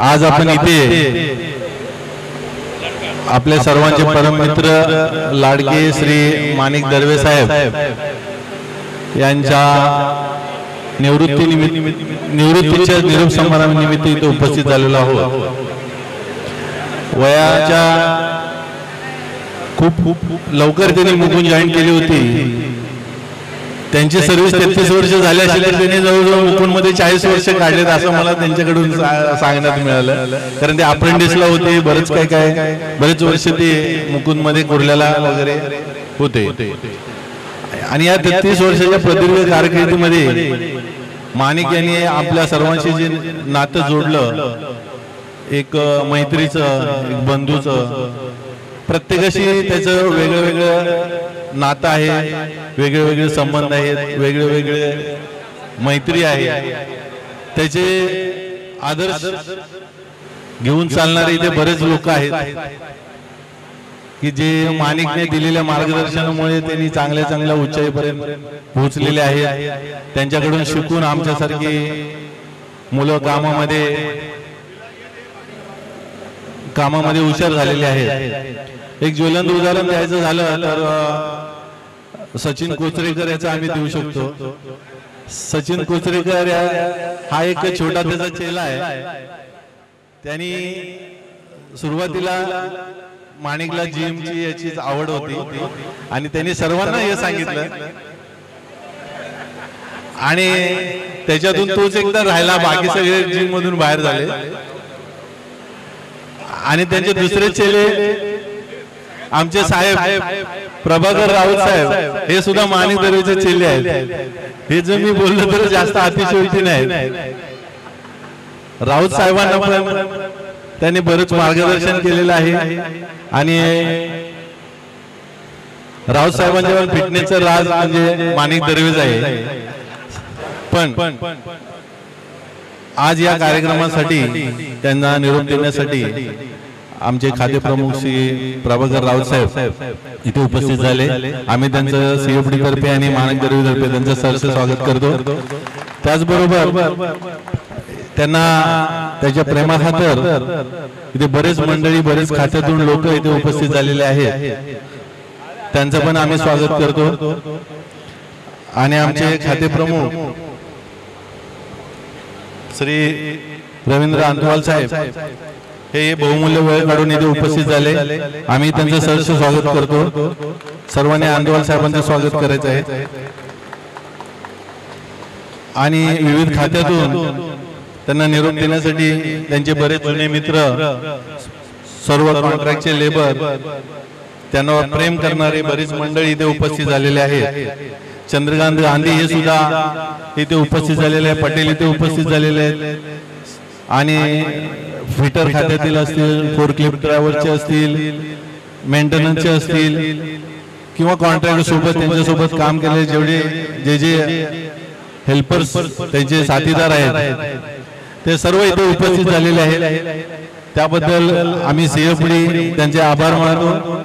आज आपण इथे आपले सर्वांचे परममित्र लाडके श्री माणिक दर्वे साहेब यांच्या निवृत्तीच्या निरोप समारंभानिमित्त इथे उपस्थित झालेलो आहोत। वयाच्या खूप लवकर त्यांनी मुकुंद जॉईन केली होती। त्यांची सर्व्हिस 33 वर्ष झाली असेल तर त्यांनी जवळजवळ मुकुंदमध्ये 40 वर्ष काढलेत असं मला त्यांच्याकडून सांगण्यात मिळालं। कारण ते अप्रेंटिसला होते, बरेच वर्ष ते मुकुंदमध्ये कुर्ल्याला वगैरे होते। आणि या 33 वर्षाच्या प्रदीर्घ कारकिर्दीमध्ये माणिक यांनी आपल्या सर्वांशी जे नातं जोडलं, एक मैत्रीचं, एक बंधूचं, प्रत्येकाशी त्याचं वेगळं नातं आहे, वेगळे संबंध आहेत, वेगळे मैत्री आहे। त्याचे आदर्श घेऊन चालणारे इथे बरेच लोक आहेत की जे माणिकने दिलेल्या मार्गदर्शनामुळे त्यांनी चांगल्या उंचाईपर्यंत पोहोचलेले आहेत। त्यांच्याकडून शिकून आमच्यासारखी मुलं कामामध्ये हुशार झालेले आहेत। एक ज्वलंत उदाहरण द्यायचं झालं तर सचिन कोचरेकर याचं आम्ही देऊ शकतो। सचिन कोचरेकर हा एक छोटा त्याचा चेला आहे। त्यांनी सुरुवातीला माणिकला जिमची याचीच आवड होती आणि त्यांनी सर्वांना हे सांगितलं आणि त्याच्यातून तोच एकदा राहिला, बाकी सगळे जिम मधून बाहेर झाले। आणि त्यांचे दुसरे चेले आमचे साहेब प्रभाकर राऊत साहेब हे सुद्धा माणिक दर्वेचे चेले आहेत। हे जर मी बोललो तर जास्त अतिशयोक्ती नाही। राऊत साहेबांना पण त्यांनी बरेच मार्गदर्शन केलेलं आहे आणि राऊत साहेबांच्या फिटनेसचं राज म्हणजे माणिक दर्वेच आहे। पण आज या कार्यक्रमासाठी त्यांना निरोप देण्यासाठी आमचे खाते प्रमुख श्री प्रभाकर राऊत साहेब इथे उपस्थित झाले। आम्ही त्यांचं सीएफडी तर्फे आणि माणिक दर्वे तर्फे त्यांचं सहर्ष स्वागत करतो। त्याचबरोबर त्यांना त्याच्या प्रेमाखातर इथे बरेच मंडळी, बरेच खात्यातून लोक इथे उपस्थित झालेले आहेत, त्यांचं पण आम्ही स्वागत करतो। आणि आमचे खाते प्रमुख श्री रवींद्र अंतवाल साहेब हे बहुमूल्य वेळ काढून इथे उपस्थित झाले, आम्ही त्यांचं सहर्ष स्वागत करतो। सर्वांनी अंतवाल साहेबांचं स्वागत करायचं आहे। आणि विविध खात्यातून त्यांना निरोप देण्यासाठी त्यांचे बरेच जुने मित्र, सर्व कॉन्ट्रॅक्टचे लेबर, त्यांना प्रेम करणारे बरीच मंडळी इथे उपस्थित झालेले आहेत। चंद्रकांत गांधी हे सुद्धा इथे उपस्थित झालेले आहेत, पटेल इथे उपस्थित झालेले आहेत। आणि फिटर खात्यातील असतील, फोर्कलिफ्ट ड्रायव्हरचे असतील, मेंटेनन्सचे असतील किंवा कॉन्ट्रॅक्टर सोबत त्यांच्यासोबत काम केलेले जेवढे जे हेल्पर्स, त्यांचे साथीदार आहेत, ते सर्व इथे उपस्थित झालेले आहेत। त्याबद्दल आम्ही सीएफडी त्यांचे आभार मानतो।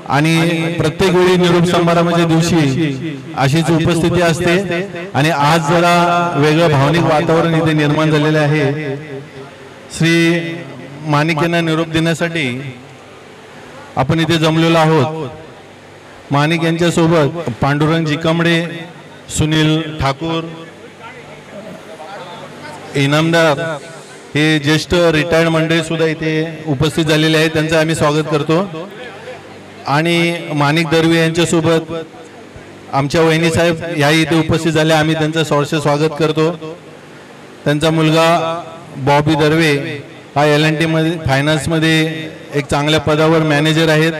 आणि प्रत्येक वेळी निरोप समारंभाच्या दिवशी अशीच उपस्थिती असते आणि आज जरा वेगळं भावनिक वातावरण इथे निर्माण झालेलं आहे। श्री माणिक यांना निरोप देण्यासाठी आपण इथे जमलेलो आहोत। माणिक यांच्या सोबत पांडुरंग जिकमडे, सुनील ठाकूर, इनामदार हे ज्येष्ठ रिटायर्ड मंडळी सुद्धा इथे उपस्थित झालेले आहेत, त्यांचं आम्ही स्वागत करतो। आणि माणिक दर्वे यांच्या सोबत आमच्या वहिनी साहेब या इथे उपस्थित झाले, आम्ही त्यांचं सहर्ष स्वागत करतो। त्यांचा मुलगा बॉबी दर्वे हा LNT मध्ये फायनान्स मध्ये एक चांगल्या पदावर मॅनेजर आहेत,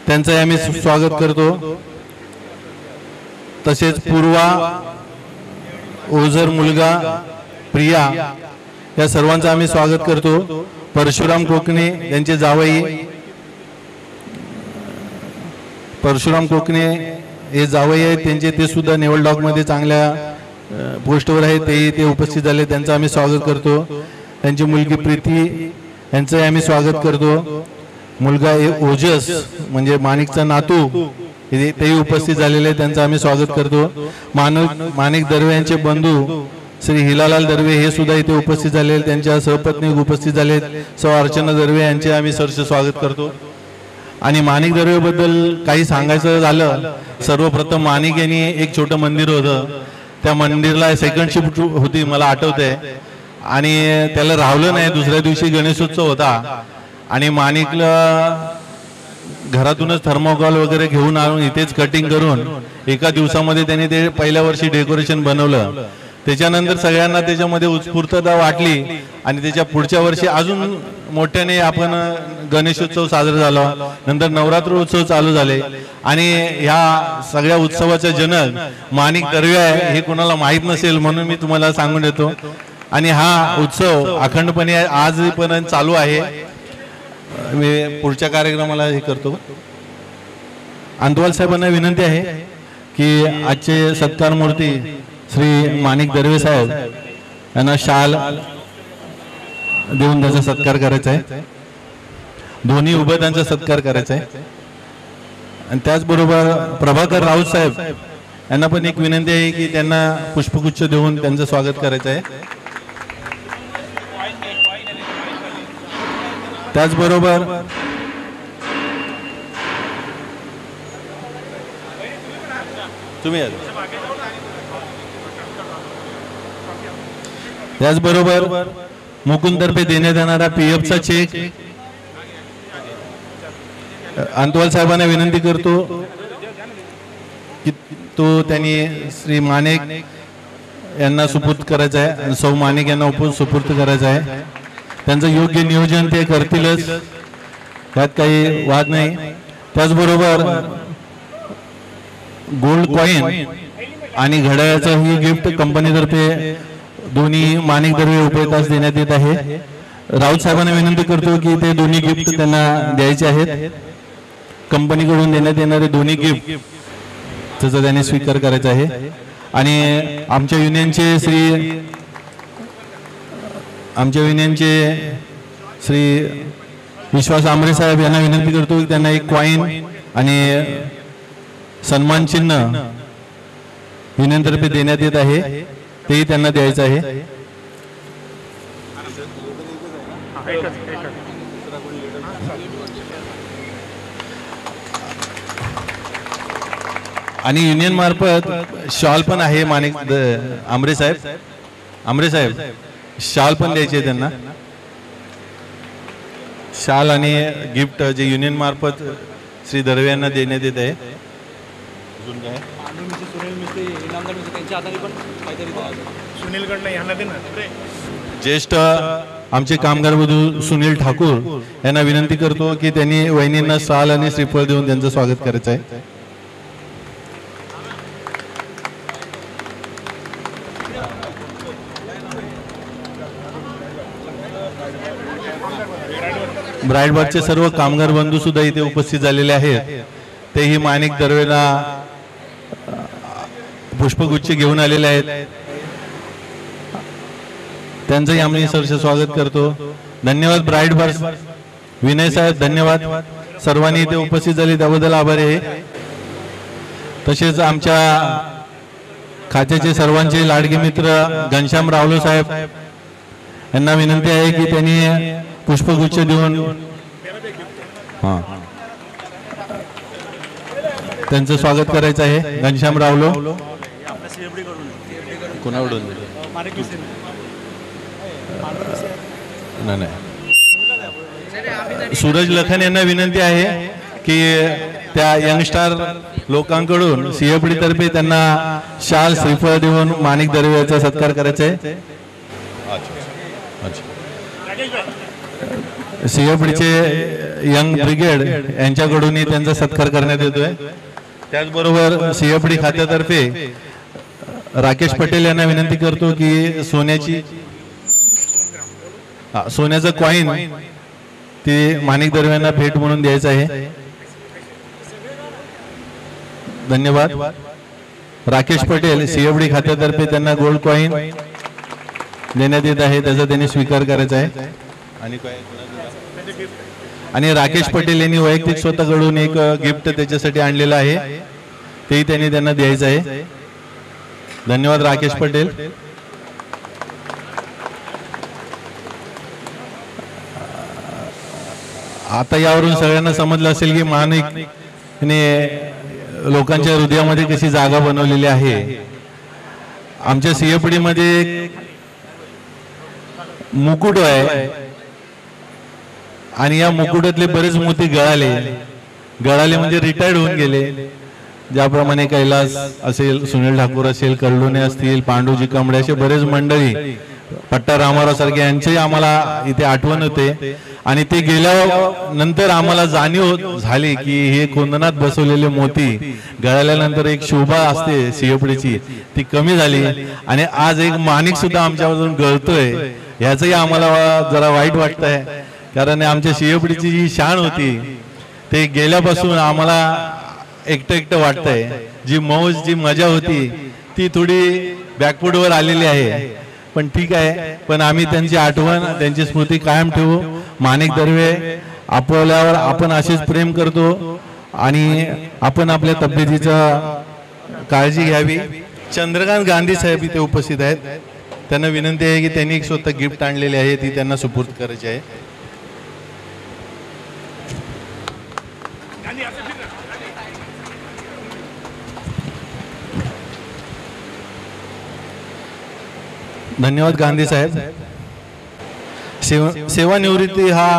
त्यांचं आम्ही स्वागत करतो। तसेच पूर्वा, ओझर मुलगा, प्रिया या सर्वांचं आम्ही स्वागत करतो। परशुराम कोकणे यांचे जावई, परशुराम कोकणे हे जावई आहेत, त्यांचे ते सुद्धा नेवल डॉक मध्ये चांगल्या पोस्टवर आहेत, ते उपस्थित झाले, त्यांचं आम्ही स्वागत करतो। त्यांची मुलगी प्रीती यांचं आम्ही स्वागत करतो। मुलगा ओजस म्हणजे माणिकचा नातू तेही उपस्थित झालेले, त्यांचं आम्ही स्वागत करतो। माणिक दर्वे यांचे बंधू श्री हिलालाल दर्वे हे सुद्धा इथे उपस्थित झाले, त्यांच्या सहपत्नी उपस्थित झालेत, सौ अर्चना दर्वे यांचे आम्ही सहर्ष स्वागत करतो। आणि माणिक दर्वेबद्दल काही सांगायचं झालं, सर्वप्रथम माणिक यांनी एक छोटं मंदिर होतं, त्या मंदिरला सेकंड शिफ्ट होती मला आठवतंय, आणि त्याला राहलं नाही। दुसऱ्या दिवशी गणेशोत्सव होता आणि माणिकला घरातूनच थर्मोकॉल वगैरे घेऊन आणून इथेच कटिंग करून एका दिवसामध्ये त्यांनी ते पहिल्या वर्षी डेकोरेशन बनवलं। त्याच्यानंतर सगळ्यांना त्याच्यामध्ये उत्स्फूर्तता वाटली आणि त्याच्या पुढच्या वर्षी अजून मोठ्याने आपण गणेशोत्सव साजरा झाला, नंतर नवरात्र उत्सव चालू झाले आणि ह्या सगळ्या उत्सवाचा जनक माणिक दर्वे आहे हे कोणाला माहीत नसेल म्हणून मी तुम्हाला सांगून देतो। आणि हा उत्सव अखंडपणे आजपर्यंत चालू आहे। मी पुढच्या कार्यक्रमाला हे करतो। अंतवाल साहेबांना विनंती आहे की आजचे सत्कार मूर्ती श्री माणिक दर्वे साहेब यांना शाल देऊन त्याचा सत्कार करायचा आहे, दोन्ही उभे त्यांचा सत्कार करायचा आहे। आणि त्याचबरोबर प्रभाकर राऊत साहेब यांना पण एक विनंती आहे की त्यांना पुष्पगुच्छ देऊन त्यांचं स्वागत करायचं आहे। त्याचबरोबर तुम्ही त्याचबरोबर मुकुंदतर्फे देण्यात येणारा पीएफचा चेक अंतवाल साहेबांना विनंती करतो की तो त्यांनी श्री माणिक यांना सुपूर्द करायचा आहे आणि सौ माणिक यांना सुपूर्द करायचा आहे। त्यांचं योग्य नियोजन ते करतीलच, त्यात काही वाद नाही। त्याचबरोबर गोल्ड कॉइन आणि घड्याळाचं ही गिफ्ट कंपनीतर्फे दोन्ही माणिक दर्वे उपयोगास देण्यात येत आहे। राऊत साहेबांना विनंती करतो की ते दोन्ही गिफ्ट त्यांना द्यायचे आहेत। कंपनीकडून देण्यात येणारे दोन्ही गिफ्ट त्याचा त्यांनी स्वीकार करायचा आहे। आणि आमच्या युनियनचे श्री विश्वास आमरे साहेब यांना विनंती करतो की त्यांना एक कॉइन आणि सन्मान चिन्ह युनियनतर्फे देण्यात येत आहे, तेही त्यांना द्यायचं आहे। आणि युनियन मार्फत शॉल पण आहे माणिक आमरे साहेब शाल पण द्यायचे त्यांना, शाल आणि गिफ्ट जे युनियन मार्फत श्री दर्वे यांना देण्यात येत आहे। ज्येष्ठ आमचे कामगार बंधू सुनील ठाकूर यांना विनंती करतो की त्यांनी वहिनींना शाल आणि श्रीफळ देऊन त्यांचं स्वागत करायचं आहे। ब्राईडबागचे सर्व कामगार बंधू सुद्धा इथे उपस्थित झालेले आहेत, तेही माणिक दर्वेला पुष्पगुच्छ घेऊन आलेले आहेत, त्यांचंही आम्ही सहर्ष स्वागत करतो। धन्यवाद ब्राईडबाग विनय साहेब, धन्यवाद सर्वांनी इथे उपस्थित झाले त्याबद्दल आभारी आहे। तसेच आमच्या खात्याचे सर्वांचे लाडके मित्र घनश्याम रावलो साहेब यांना विनंती आहे की त्यांनी पुष्पगुच्छ देऊन त्यांचं स्वागत करायचं आहे। घनश्याम रावलो कोणाकडून नाही, सूरज लखन यांना विनंती आहे की त्या यंगस्टार लोकांकडून सीएफडी तर्फे त्यांना शाल श्रीफळ देऊन माणिक दर्वे यांचा सत्कार करायचा आहे। सीएफडीचे यंग ब्रिगेड यांच्याकडूनही त्यांचा सत्कार करण्यात येतोय। त्याचबरोबर सीएफडी खात्यातर्फे राकेश पटेल यांना विनंती करतो की सोन्याचं कॉइन ते माणिक दर्वे यांना भेट म्हणून द्यायचं आहे। धन्यवाद। राकेश पटेल सीएफडी खात्यातर्फे त्यांना गोल्ड कॉइन देण्यात येत आहे, त्याचा त्यांनी स्वीकार करायचा आहे। आणि राकेश पटेल यांनी वैयक्तिक स्वतःकडून एक गिफ्ट त्याच्यासाठी आणलेलं आहे, तेही त्यांनी त्यांना द्यायचं आहे। धन्यवाद राकेश पटेल। आता यावरून सगळ्यांना समजलं असेल की माणिकने लोकांच्या हृदयामध्ये कशी जागा बनवलेली आहे। आमच्या सीएपडी मध्ये मुकुट आहे आणि या मुकुटातले बरेच मोती गळाले म्हणजे रिटायर्ड होऊन गेले। ज्याप्रमाणे कैलास असेल, सुनील ठाकूर असेल, कर्डुने असतील, पांडुजी कांबळे असे बरेच मंडळी, पट्टा रामाराव सारखे यांची आम्हाला इथे आठवण होते। आणि ते गेल्यानंतर आम्हाला जाणीव झाली की हे कोंदणात बसवलेले मोती गळाल्यानंतर एक शोभा असते सीएपडीची ती कमी झाली आणि आज एक माणिक सुद्धा आमच्यामधून गळतोय, याचंही आम्हाला जरा वाईट वाटतंय। कारण आमच्या सीएपडीची जी शान होती ते गेल्यापासून आम्हाला एकटं वाटतंय। जी मौज, जी मजा होती ती थोडी बॅकफूटवर आलेली आहे, पण ठीक आहे। पण आम्ही त्यांची आठवण, त्यांची स्मृती कायम ठेवू। माणिक दर्वे आपल्यावर आपण असेच प्रेम करतो आणि आपण आपल्या तब्येतीचा काळजी घ्यावी। चंद्रकांत गांधी साहेब इथे उपस्थित आहेत, त्यांना विनंती आहे की त्यांनी एक स्वतः गिफ्ट आणलेली आहे ती त्यांना सुपूर्द करायची आहे। धन्यवाद गांधी साहेब। सेवानिवृत्ती हा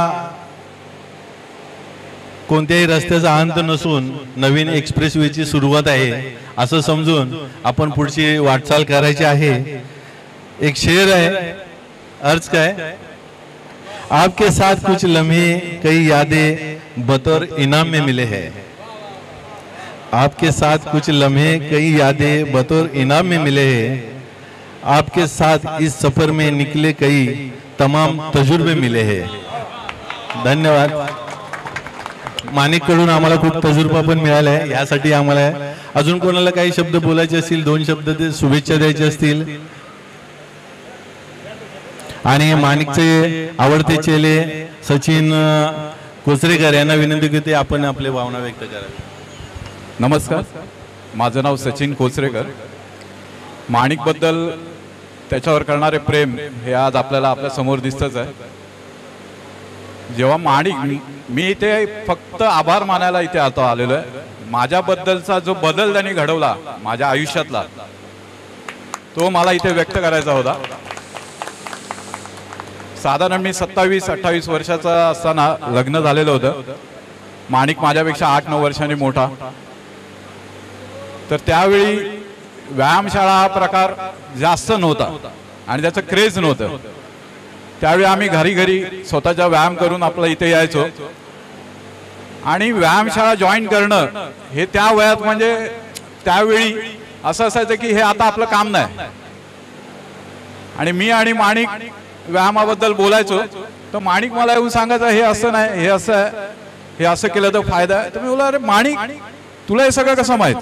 कोणत्याही रस्त्याचा अंत नसून नवीन एक्सप्रेसवेची सुरुवात आहे असं समजून आपण पुढची वाटचाल करायची आहे। एक शेर आहे, अर्ज काय, आपके साथ कुछ लम्हे कई यादें बतौर इनाम में मिले हैं। आपके साथ कुछ लम्हे कई यादें बतौर इनाम में मिले हैं। आपके साथ इस सफर में निकले कई तमाम तजुर्बे मिले हैं। धन्यवाद। माणिक कडून आम्हाला खूप तजुर्बा पण मिळाला आहे, यासाठी आम्हाला अजून कोणाला काही शब्द बोलायचे असतील, 2 शब्द ते शुभेच्छा द्यायचे असतील। आणि माणिकचे आवडते चेले सचिन कोचरेकर यांना विनंती करते आपण आपले भावना व्यक्त करावी। नमस्कार, माझं नाव सचिन कोचरेकर। माणिक बद्दल त्याच्यावर करणारे प्रेम हे आज आपल्याला आपल्या समोर दिसतच आहे। जेव्हा माणिक, मी इथे फक्त आभार मानायला इथे आलेलो आहे। माझ्याबद्दलचा जो बदल त्यांनी घडवला माझ्या आयुष्यातला तो मला इथे व्यक्त करायचा होता। साधारण मी 27-28 वर्षाचा असताना लग्न झालेलं होतं। माणिक माझ्यापेक्षा 8-9 वर्षांनी मोठा। तर त्यावेळी व्यायामशाळा हा प्रकार जास्त नव्हता आणि त्याचं क्रेज नव्हतं। त्यावेळी आम्ही घरी स्वतःचा व्यायाम करून आपलं इथे यायचो आणि व्यायामशाळा जॉईन करणं हे त्या वयात म्हणजे त्यावेळी असं असायचं की हे आता आपलं काम नाही। आणि मी आणि माणिक व्यायामाबद्दल बोलायचो तर माणिक मला येऊन सांगायचं हे असं नाही, हे असं आहे, हे असं केलं तर फायदा आहे। तर मी बोललो अरे माणिक तुला हे सगळं कसं माहित?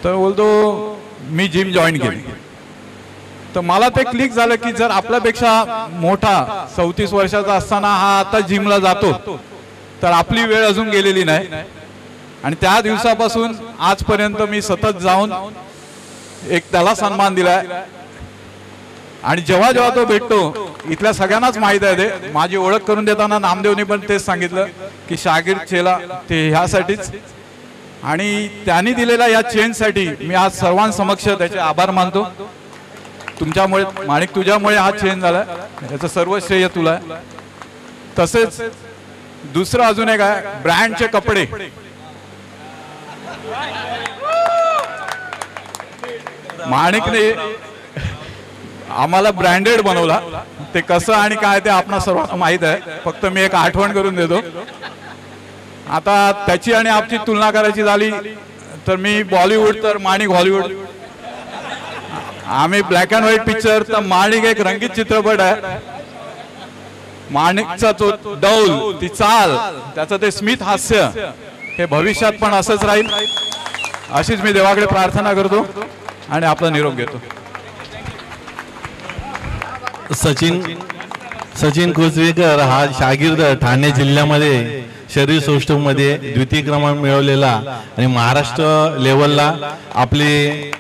तर बोलतो मी जिम जॉईन केली। तर मला ते क्लिक झालं की जर आपल्यापेक्षा मोठा 34 वर्षाचा असताना हा आता जिमला जातो तर आपली वेळ अजून गेलेली नाही। आणि त्या दिवसापासून आजपर्यंत मी सतत जाऊन एक त्याला सन्मान दिलाय। आणि जेव्हा जेव्हा तो भेटतो इथल्या सगळ्यांनाच माहित आहे ते, माझी ओळख करून देताना नामदेवनी पण तेच सांगितलं की शागिर चेला ते ह्यासाठीच। आणि त्यांनी दिलेल्या या चेनसाठी मी आज सर्वांसमक्ष त्याचे आभार मानतो। तुमच्यामुळे माणिक, तुझ्यामुळे हा चेंज झाला, याचं सर्व श्रेय तुला आहे। तसेच दुसरं अजून एक आहे, ब्रँडचे कपडे। माणिकने आम्हाला ब्रँडेड बनवला, ते कसं आणि काय ते आपणा सर्वांना माहित आहे, फक्त मी एक आठवण करून देतो। आता त्याची आणि आपली तुलना करायची झाली तर मी बॉलिवूड तर माणिक हॉलिवूड, आम्ही ब्लॅक अँड व्हाईट पिक्चर तर माणिक एक रंगीत चित्रपट आहे। माणिकचा तो डौल, ती चाल, त्याचं ते स्मित हास्य हे भविष्यात पण असंच राहील अशीच मी देवाकडे प्रार्थना करतो आणि आपला निरोप घेतो। सचिन कोचरेकर हा शागिर्द ठाणे जिल्ह्यामध्ये शरीर सौष्ठवमध्ये द्वितीय क्रमांक मिळवलेला आणि महाराष्ट्र लेवलला आपले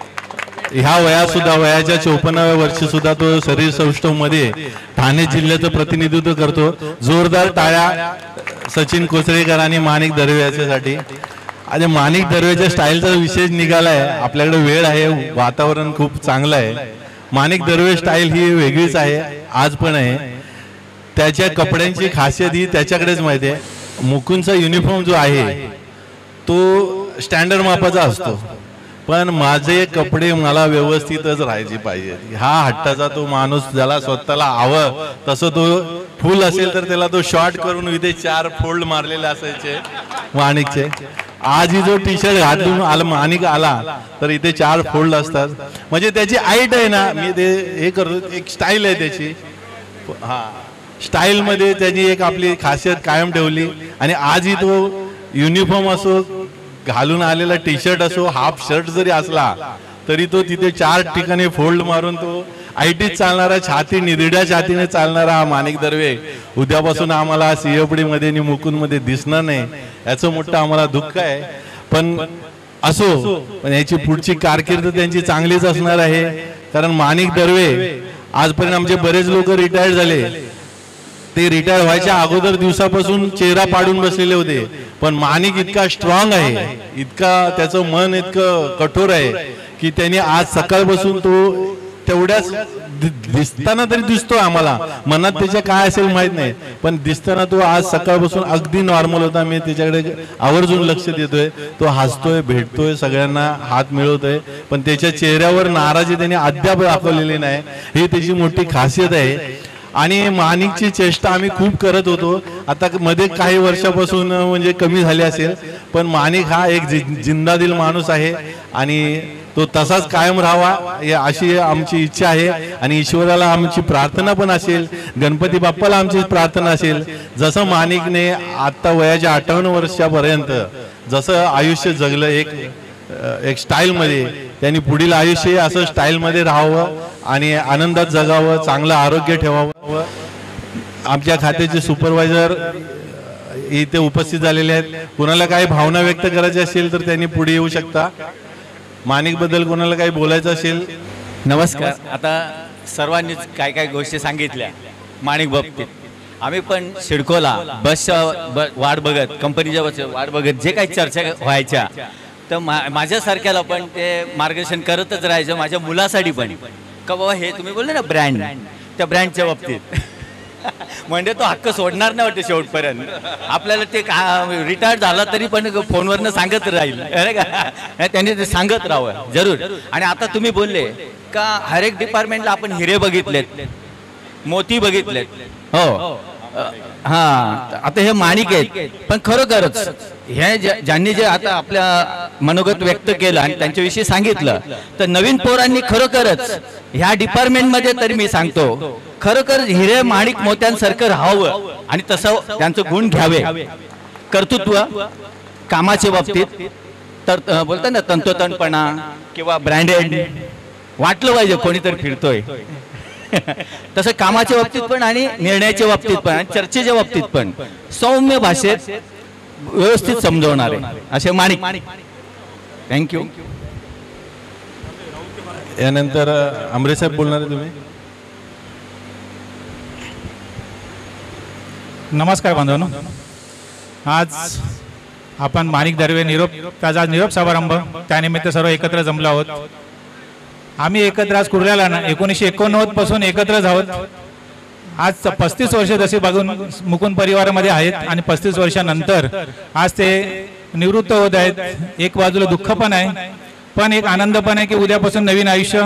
ह्या वयात सुद्धा वयाच्या 54व्या वर्षी सुद्धा तो शरीर सौष्ठव मध्ये ठाणे जिल्ह्याचं प्रतिनिधित्व करतो. जोरदार टाळ्या सचिन कोचरेकर आणि माणिक दर्वे याच्यासाठी. आणि माणिक दर्वेच्या स्टाईलचा विशेष निघालाय. आपल्याकडे वेळ आहे, वातावरण खूप चांगलं आहे. माणिक दर्वे स्टाईल ही वेगळीच आहे, आज पण आहे. त्याच्या कपड्यांची खासियत ही त्याच्याकडेच माहिती आहे. मुकुंदचा युनिफॉर्म जो आहे तो स्टँडर्ड मापाचा असतो, पण माझे कपडे मला व्यवस्थितच राहायचे पाहिजे. हा हट्टाचा तो माणूस, ज्याला स्वतःला हवं तसं तो फुल असेल तर त्याला तो शॉर्ट करून इथे 4 फोल्ड मारलेले असायचे माणिकचे. आजही जो टी शर्ट घालून माणिक आला तर इथे 4 फोल्ड असतात. म्हणजे त्याची हाईट आहे ना, मी ते हे करतो, एक स्टाईल आहे त्याची. हा स्टाईल मध्ये त्याची एक आपली खासियत कायम ठेवली. आणि आजही तो युनिफॉर्म असो, घालून आलेला टी शर्ट असो, हाफ शर्ट जरी असला तरी तो तिथे 4 ठिकाणी फोल्ड मारून तो आयटीत चालणारा, छाती निरड्या छातीने चालणारा हा माणिक दर्वे उद्यापासून आम्हाला सीएफडी मध्ये आणि मुकुंद मध्ये दिसणार नाही, याचं मोठं आम्हाला दुःख आहे. पण असो, पण याची पुढची कारकीर्द त्यांची चांगलीच असणार आहे. कारण माणिक दर्वे आजपर्यंत आमचे बरेच लोक रिटायर्ड झाले, ते रिटायर व्हायच्या अगोदर दिवसापासून चेहरा पाडून बसलेले होते. पण माणिक इतका स्ट्रॉंग आहे, इतका त्याचं मन इतकं कठोर आहे की त्यांनी आज सकाळपासून तो तेवढ्याच दिसताना तरी दिसतो आम्हाला, मनात त्याच्या काय असेल माहित नाही, पण दिसताना तो आज सकाळपासून अगदी नॉर्मल होता. मी त्याच्याकडे आवर्जून लक्ष देतोय, तो हसतोय, भेटतोय, सगळ्यांना हात मिळवतोय, पण त्याच्या चेहऱ्यावर नाराजी त्याने अद्याप दाखवलेली नाही. ही त्याची मोठी खासियत आहे. आणि माणिकची चेष्टा आम्ही खूप करत होतो, आता मध्ये काही वर्षापासून म्हणजे कमी झाली असेल, पण माणिक हा एक जिंदादिल माणूस आहे आणि तो तसाच कायम राहावा अशी आमची इच्छा आहे. आणि ईश्वराला आमची प्रार्थना पण असेल, गणपती बाप्पाला आमची प्रार्थना असेल, जसं माणिकने आता वयाच्या 58 वर्षापर्यंत जसं आयुष्य जगलं एक स्टाईलमध्ये, त्यांनी पुढील आयुष्य असं स्टाईलमध्ये राहावं आणि आनंदात जगावं, चांगलं आरोग्य ठेवावं. आमच्या खात्याचे सुपरवायझर इथे उपस्थित झालेले आहेत. कोणाला काही भावना व्यक्त करायची असेल तर त्यांनी पुढे येऊ शकता. माणिक बद्दल कोणाला काही बोलायचं असेल. नमस्कार. आता सर्वांनीच काय काय गोष्टी सांगितल्या माणिक बाबतीत. आम्ही पण सिडकोला बसच्या वाट बघत, कंपनीच्या बसच्या वाट बघत जे काही चर्चा व्हायच्या, तर माझ्यासारख्याला पण ते मार्गदर्शन करतच राहायचं. माझ्या मुलासाठी पण का बाबा हे तुम्ही बोलले ना ब्रँड, त्या ब्रँडच्या बाबतीत म्हणजे तो हक्क सोडणार नाही वाटतं शेवटपर्यंत. आपल्याला ते रिटायर झाला तरी पण फोनवरनं सांगत राहील, अरे का त्यांनी ते सांगत राहावं जरूर. आणि आता तुम्ही बोलले का हर एक डिपार्टमेंटला आपण हिरे बघितलेत, मोती बघितलेत. हो हां, आता हे माणिक आहेत, पण खरोखरच हे ज्यांनी जे आता आपल्या मनोगत व्यक्त केलं आणि त्यांच्याविषयी सांगितलं, तर नवीन पोरांनी खरोखरच ह्या डिपार्टमेंटमध्ये तरी मी सांगतो खरोखर हिरे माणिक मोत्यांसारखं राहावं आणि तसं त्यांचं गुण घ्यावे. कर्तृत्व कामाच्या बाबतीत तर बोलतात ना, तंतोतंतपणा किंवा ब्रँडेड वाटलं पाहिजे कोणीतरी फिरतोय तसं कामाच्या बाबतीत पण आणि निर्णयाच्या बाबतीत पण आणि चर्चेच्या बाबतीत पण सौम्य भाषेत व्यवस्थित समजवणारे असे माणिक. थँक्यू. यानंतर अमरे साहेब बोलणार आहे. तुम्ही. नमस्कार बांधवांनो. आज आपण माणिक दर्वे त्याचा निरोप समारंभ त्यानिमित्त सर्व एकत्र जमलो आहोत. आम्ही एकत्र आज कुर्ल्याला 1989 पासून एकत्रच आहोत. आज 35 वर्ष जसे बघून मुकुंद परिवारामध्ये आहेत आणि 35 वर्षानंतर आज ते निवृत्त होत आहेत. एक बाजूला दुःख पण आहे, पण एक आनंद पण आहे की उद्यापासून नवीन आयुष्य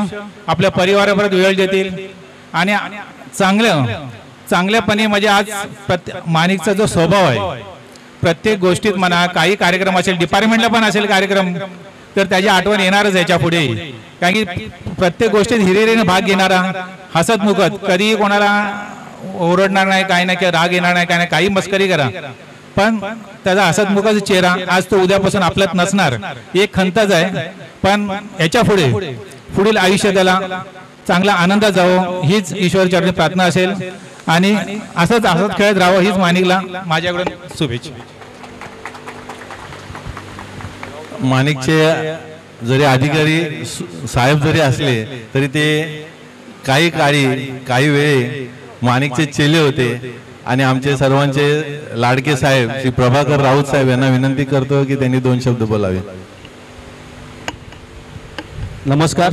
आपल्या परिवारापर्यंत वेळ देतील आणि चांगल्यापणे म्हणजे आज माणिकचा जो स्वभाव आहे प्रत्येक गोष्टीत म्हणा, काही कार्यक्रम असेल, डिपार्टमेंटला पण असेल कार्यक्रम, तर त्याची आठवण येणारच याच्या पुढे. कारण की प्रत्येक गोष्टीत हिरिरीने भाग घेणारा, हसतमुखत, कधीही कोणाला ओरडणार नाही, काही नाही, राग येणार नाही, काही नाही, काही मस्करी करा, पण त्याचा हसतमुखाचा चेहरा आज तो उद्यापासून आपल्यात नसणार एक खंतच आहे. पण याच्या पुढील आयुष्य त्याला चांगला आनंदात जावं हीच ईश्वरचरणी प्रार्थना असेल आणि असंच खेळत राहावं हीच माणिकला माझ्याकडून शुभेच्छा. माणिकचे जरी अधिकारी साहेब जरी असले तरी ते काही वेळे माणिकचे चेले होते आणि आमचे सर्वांचे लाडके साहेब श्री प्रभाकर राऊत साहेब यांना विनंती करतो की त्यांनी 2 शब्द बोलावे. नमस्कार.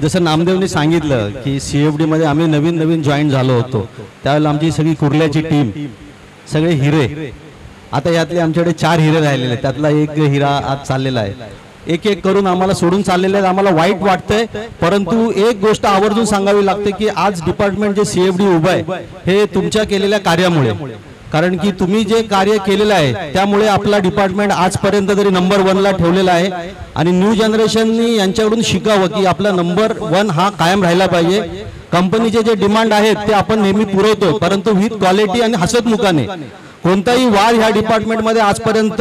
जसं नामदेवने सांगितलं की CFD मध्ये आम्ही नवीन जॉईन झालो होतो, त्यावेळेला आमची सगळी कुर्ल्याची टीम, सगळे हिरे, आता यातले आमच्याकडे 4 हिरे राहिलेले, त्यातला एक हिरा आज चाललेला आहे. एक एक करून आम्हाला सोडून चाललेले आहेत. आम्हाला वाईट वाटतंय, परंतु एक गोष्ट आवर्जून सांगावी लागते की आज डिपार्टमेंट जे CFD उभं आहे हे तुमच्या केलेल्या कार्यामुळे, कारण की तुम्ही जे कार्य केलेलं आहे त्यामुळे आपला डिपार्टमेंट आजपर्यंत तरी नंबर 1 ला ठेवलेला आहे. आणि न्यू जनरेशननी यांच्याकडून शिकावं की आपला नंबर 1 हा कायम राहिला पाहिजे. कंपनीचे जे डिमांड आहेत ते आपण नेहमी पुरवतो, परंतु विथ क्वालिटी आणि हसतमुखाने. कोणताही वाद ह्या डिपार्टमेंटमध्ये आजपर्यंत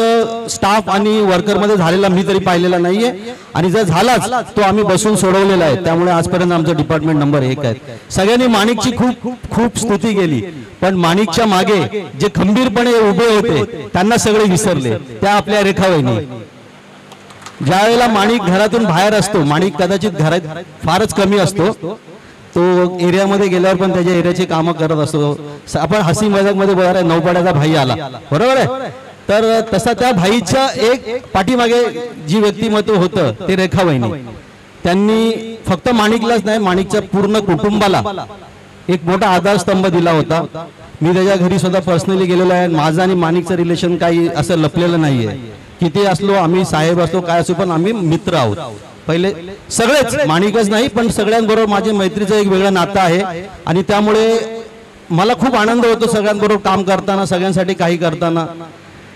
स्टाफ आणि वर्करमध्ये झालेला मी तरी पाहिलेला नाहीये, आणि जर झालाच तो आम्ही बसून सोडवलेला आहे. त्यामुळे आजपर्यंत आमचं डिपार्टमेंट नंबर 1 आहे. सगळ्यांनी माणिकची खूप स्तुती केली, पण माणिकच्या मागे जे खंबीरपणे उभे होते त्यांना सगळे विसरले, त्या आपल्या रेखावहिनी. ज्या वेळेला माणिक घरातून बाहेर असतो, माणिक कदाचित घरात फारच कमी असतो, तो एरियामध्ये गेल्यावर पण त्याच्या एरियाची कामं करत असतो. आपण हसी मजाक मध्ये बघा, नौपाड्याचा भाई आला, बरोबर आहे. तर तसा त्या भाईच्या एक पाठीमागे जी व्यक्तिमत्व होतं ते रेखावहिनी. त्यांनी फक्त माणिकलाच नाही, माणिकच्या पूर्ण कुटुंबाला एक मोठा आधारस्तंभ दिला होता. मी त्याच्या घरी सुद्धा पर्सनली गेलेलो आहे. माझं आणि माणिकचं रिलेशन काही असं लपलेलं नाहीये. किती असलो आम्ही, साहेब असलो काय असो, पण आम्ही मित्र आहोत. पहिले सगळेच, माणिकच नाही पण सगळ्यांबरोबर माझे मैत्रीचं एक वेगळं नातं आहे. आणि त्यामुळे मला खूप आनंद होतो सगळ्यांबरोबर काम करताना, सगळ्यांसाठी काही करताना.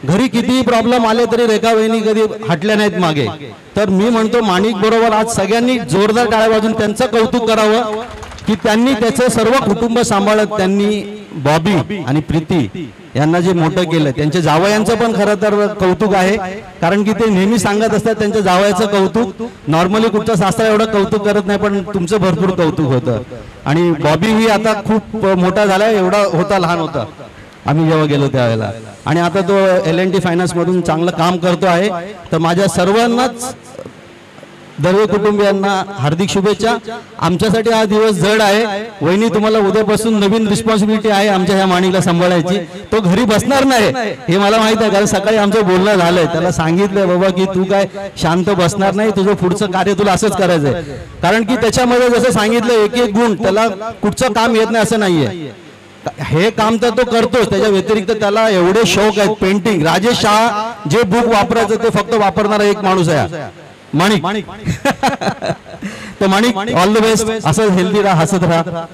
घरी कितीही प्रॉब्लेम आले तरी रेखा वहिनी कधी हटल्या नाहीत मागे. तर मी म्हणतो माणिक बरोबर आज सगळ्यांनी जोरदार टाळ्या वाजून त्यांचं कौतुक करावं की त्यांनी त्याचं सर्व कुटुंब सांभाळत. त्यांनी बॉबी आणि प्रीती यांना जे मोठं केलं, त्यांच्या जावयांचं पण खरं तर कौतुक आहे, कारण की ते नेहमी सांगत असतात त्यांच्या जावयाचं कौतुक. नॉर्मली कुठचा सासरा एवढं कौतुक करत नाही, पण तुमचं भरपूर कौतुक होतं. आणि बॉबी ही आता खूप मोठा झाला, एवढा होता लहान होता आम्ही जेव्हा गेलो त्यावेळेला, आणि आता तो L&T फायनान्स मधून चांगलं काम करतो आहे. तर माझ्या सर्वांनाच, दर्वे कुटुंबियांना हार्दिक शुभेच्छा. आमच्यासाठी हा दिवस जड आहे. वहिनी, तुम्हाला उद्यापासून नवीन रिस्पॉन्सिबिलिटी आहे आमच्या ह्या माणिकला सांभाळायची. तो घरी बसणार नाही हे मला माहित आहे, कारण सकाळी आमचं बोलणं झालंय. त्याला सांगितलंय बाबा की तू काय शांत बसणार नाही, तुझं पुढचं कार्य तुला असंच करायचंय. कारण की त्याच्यामध्ये जसं सांगितलं एक एक गुण, त्याला कुठचं काम येत नाही असं नाहीये. हे काम तर तो करतोच, त्याच्या व्यतिरिक्त त्याला एवढे शौक आहेत. पेंटिंग, राजेश शहा जे बुक वापरायचं ते फक्त वापरणारा एक माणूस आहे माणिक. तर माणिक, ऑल द बेस्ट. असं हेल्दी राहा, हसत राहा.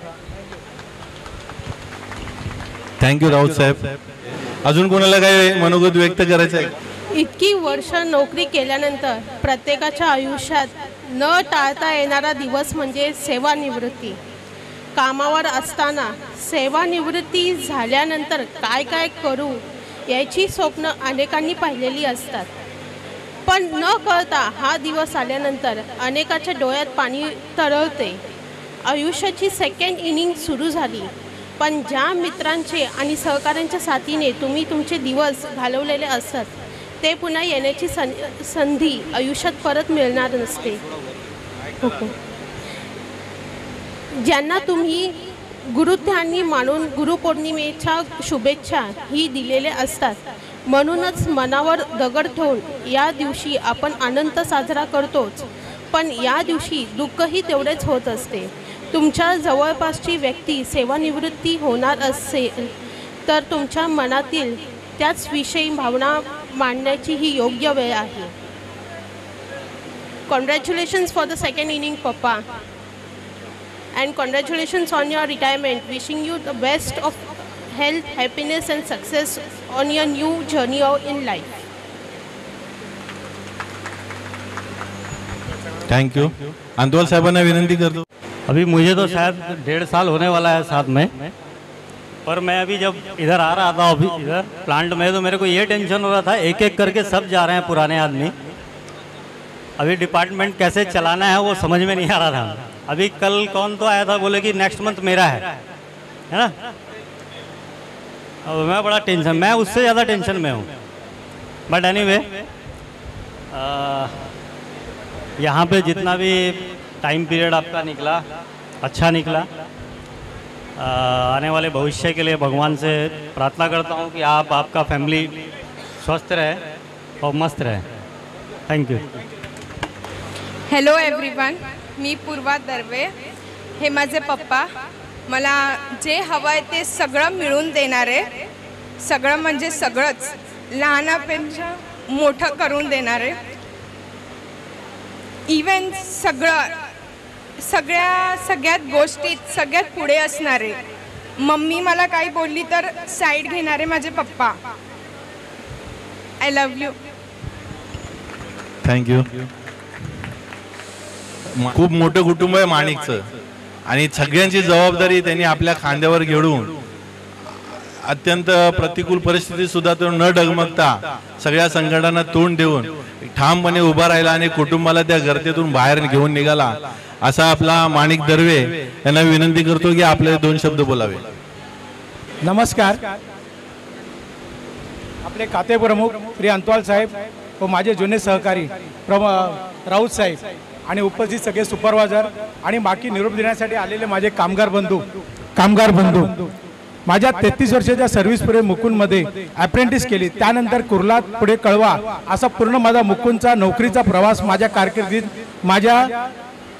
थँक्यू राऊत साहेब. अजून कोणाला काय मनोगत व्यक्त करायचं आहे? इतकी वर्ष नोकरी केल्यानंतर प्रत्येकाच्या आयुष्यात न टाळता येणारा दिवस म्हणजे सेवानिवृत्ती. कामावर असताना सेवानिवृत्ती झाल्यानंतर काय काय करू याची स्वप्न अनेकांनी पाहिलेली असतात, पण न कळता हा दिवस आल्यानंतर अनेकाच्या डोळ्यात पाणी तरळते. आयुष्याची सेकंड इनिंग सुरू झाली, पण ज्या मित्रांचे आणि सहकाऱ्यांच्या साथीने तुम्ही तुमचे दिवस घालवलेले असतात ते पुन्हा येण्याची संधी आयुष्यात परत मिळणार नसते. ज्यांना तुम्ही गुरुध्यानी मानून गुरुपौर्णिमेच्या शुभेच्छा ही दिलेल्या असतात, म्हणूनच मनावर दगड ठेवून या दिवशी आपण आनंद साजरा करतोच, पण या दिवशी दुःखही तेवढेच होत असते. तुमच्या जवळपासची व्यक्ती सेवानिवृत्ती होणार असेल तर तुमच्या मनातील त्याच विषयी भावना मांडण्याची ही योग्य वेळ आहे. कॉन्ग्रॅच्युलेशन्स फॉर द सेकंड इनिंग पप्पा, and congratulations on your retirement. Wishing you the best of health, happiness and success on your new journey in life. Thank you. Antwal साहबांना विनंती करतो. अभी मुझे तो शायद 1.5 साल होने वाला है साथ में, पर मैं अभी जब इधर आ रहा था अभी इधर प्लांट में, तो मेरे को ये टेंशन हो रहा था एक एक करके सब जा रहे हैं पुराने आदमी, अभी डिपार्टमेंट कैसे चलाना है वो समझ में नहीं आ रहा था. अभी कल कौन तो आया था, बोले कि नेक्स्ट मंथ मेरा है ना. अब मैं बड़ा टेंशन, मैं उससे ज़्यादा टेंशन में हूँ. बट एनीवे यहाँ पे जितना भी टाइम पीरियड आपका निकला अच्छा निकला। आने वाले भविष्य के लिए भगवान से प्रार्थना करता हूँ कि आपका फॅमिली स्वस्थ रहे और मस्त रहे। Thank you. हॅलो एव्हरीवन, मी पूर्वा दर्वे। हे माझे पप्पा मला जे हवं आहे ते सगळं मिळवून देणारे, सगळं म्हणजे सगळंच, लहानापेक्षा मोठं करून देणारे, इवन सगळ्यात गोष्टीत सगळ्यात पुढे असणारे। मम्मी मला काही बोलली तर साईड घेणारे माझे पप्पा। I love you. थँक्यू। खूप मोठं कुटुंब आहे माणिकचं आणि सगळ्यांची जबाबदारी त्यांनी आपल्या खांद्यावर घेऊन अत्यंत प्रतिकूल परिस्थिती सुद्धा तो न डगमगता सगळ्या संकटांना तोंड देऊन ठामपणे उभा राहिला आणि कुटुंबाला त्या गर्तेतून बाहेर घेऊन निघाला। असा आपला माणिक दर्वे यांना विनंती करतो की आपले 2 शब्द बोलावे। नमस्कार। आपले खाते प्रमुख श्री अंतवाल साहेब व माझे जुने सहकारी राऊत साहेब आणि उपस्थित सगळे सुपरवायझर आणि बाकी निरोप देण्यासाठी आलेले माझे कामगार बंधू माझ्या 33 वर्षाच्या सर्व्हिस पुढे मुकुंदमध्ये अप्रेंटिस केली, त्यानंतर कुर्ला पुढे कळवा असा पूर्ण माझा मुकुंदचा नोकरीचा प्रवास माझ्या कारकिर्दीत माझ्या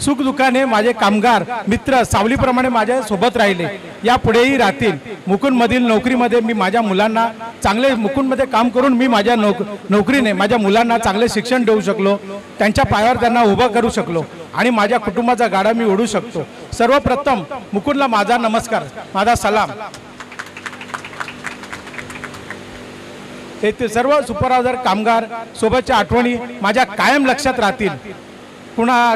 सुखदुःखाने माझे कामगार मित्र सावलीप्रमाणे माझ्या सोबत राहिले, या पुढेही राहतील। मुकुंदमधील नोकरीमध्ये मी माझ्या मुलांना चांगले मुकुंदमध्ये काम करून मी माझ्या नोकरीने माझ्या मुलांना चांगले शिक्षण देऊ शकलो, त्यांच्या पायावर त्यांना उभं करू शकलो आणि माझ्या कुटुंबाचा गाडा मी ओढू शकतो। सर्वप्रथम मुकुंदला माझा नमस्कार, माझा सलाम। ते सर्व सुपरवायझर कामगार सोबतच्या आठवणी माझ्या कायम लक्षात राहतील।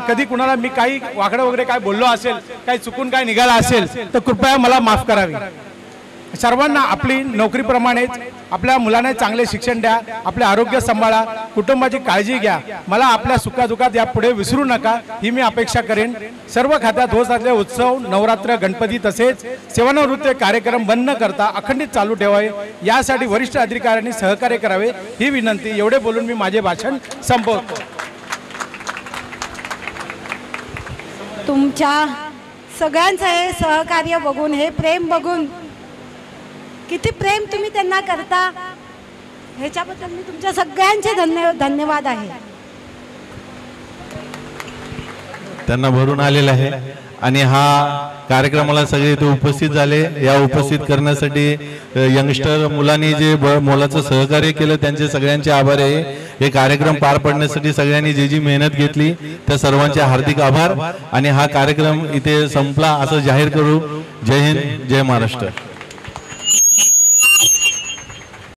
कधी कुणाला मी काही वाकडं वगैरे काय बोललो असेल, काही चुकून काय निघाला असेल तर कृपया मला माफ करावी। सर्वांना आपली नोकरीप्रमाणेच आपल्या मुलांना चांगले शिक्षण द्या, आपले आरोग्य सांभाळा, कुटुंबाची काळजी घ्या, मला आपल्या सुखादुखात यापुढे विसरू नका ही मी अपेक्षा करेन। सर्व खात्यात होत असलेले उत्सव, नवरात्र, गणपती तसेच सेवानिवृत्ती कार्यक्रम बंद न करता अखंडित चालू ठेवावे, यासाठी वरिष्ठ अधिकाऱ्यांनी सहकार्य करावे ही विनंती। एवढे बोलून मी माझे भाषण संपवतो। तुमच्या सगळ्यांचं हे सहकार्य बघून, हे प्रेम बघून, किती प्रेम तुम्ही त्यांना करता ह्याच्याबद्दल मी तुमच्या सगळ्यांचे धन्यवाद आहे। त्यांना भरून आलेला आहे आणि हा कार्यक्रमाला सगळे इथे उपस्थित झाले। या उपस्थित करण्यासाठी यंगस्टर मुलांनी जे मोलाचं सहकार्य केलं त्यांचे सगळ्यांचे आभार आहे। हे कार्यक्रम पार पाडण्यासाठी सगळ्यांनी जी मेहनत घेतली त्या सर्वांचे हार्दिक आभार आणि हा कार्यक्रम इथे संपला असं जाहीर करू। जय हिंद, जय महाराष्ट्र।